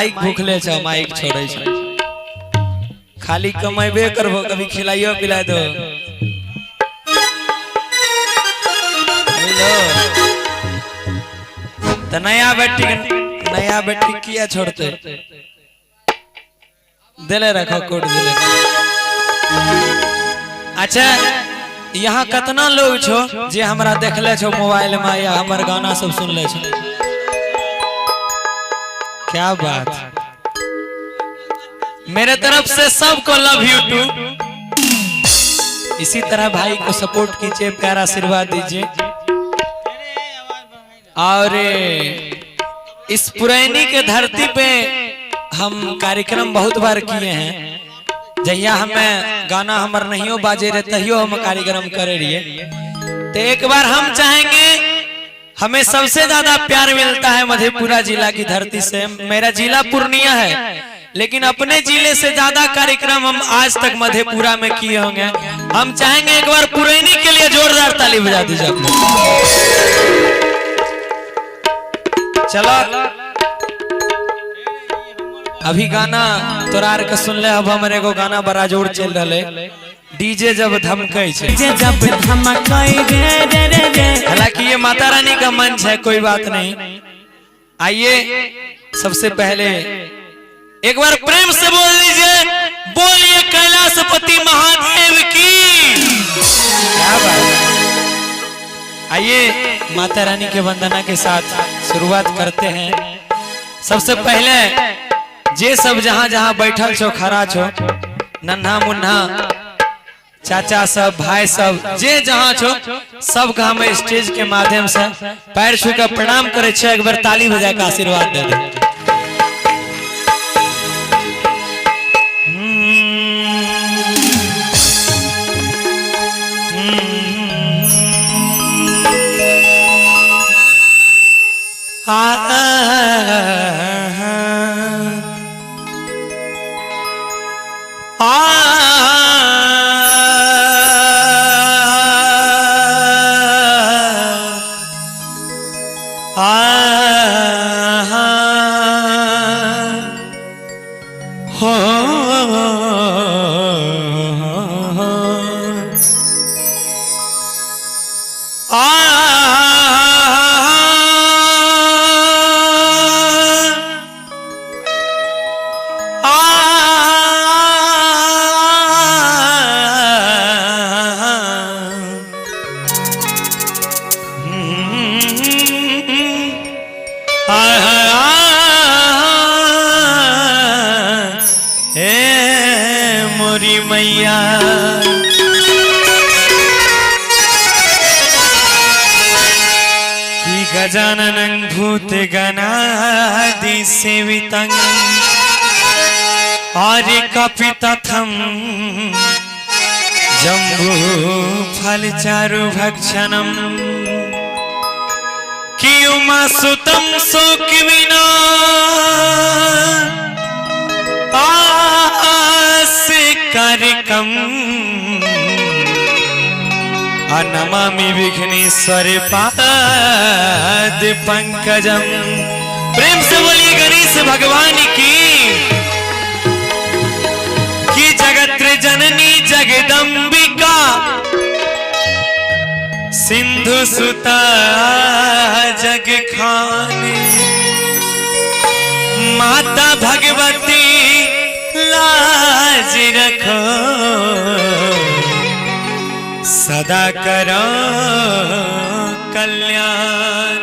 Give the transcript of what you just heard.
Mic भूखले छ mic छोड़े छ खाली कमेबे करबो कभी खिलाइयो पिला दो हेलो त नया बेटी किया छोड़ते दिले रखो कोड दिले। अच्छा यहाँ कितना लोग छो जे हमरा देखले छो मोबाइल में या हमर गाना सब सुन ले छो क्या बात। मेरे तरफ से सबको लव यू टू। इसी तरह भाई को सपोर्ट कीजिए प्यार आशीर्वाद दीजिए। और इस पुरैनी के धरती पे हम कार्यक्रम बहुत बार किए हैं। जहिया हमें गाना हमर नहीं बाजे रहे तहियो हम कार्यक्रम करे रहिए। तो एक बार हम चाहेंगे हमें सबसे ज्यादा प्यार मिलता है मधेपुरा जिला की धरती से। मेरा जिला पूर्णिया है लेकिन अपने जिले से ज्यादा कार्यक्रम हम आज तक मधेपुरा में किए होंगे। हम चाहेंगे एक बार पुरैनी के लिए जोरदार ताली बजा दीजिए। चलो अभी गाना तोरा के सुन ले। अब हमारे को गाना बड़ा जोर चल रहा डीजे जब धमके हालांकि ये माता रानी का मंच है कोई बात नहीं। आइए सबसे पहले एक बार प्रेम से बोल दीजिए बोलिए कैलाशपति महादेव की क्या बात। आइए माता रानी के वंदना के साथ शुरुआत करते हैं। सबसे पहले जे सब जहां जहां बैठल छो खड़ा छो नन्हा मुन्हा चाचा सब भाई सब जे जहां छो सबका हम स्टेज के माध्यम से पैर छू कर प्रणाम करे छे। एक बार ताली बजा के आशीर्वाद दे दे। मोरी मैया की गजाननं भूत गणादि सेवितं आर्य कपितथं जम्बू फल चारु भक्षणं की उमा सुतं शोक विना कार्यक्रम नमामि विघ्नेश्वर पाद पंकजम। प्रेम से बोलिए गणेश भगवान की जगत जननी जगदम्बिका सिंधु सुता जग खानी माता भगवती लाज रखो सदा करो कल्याण।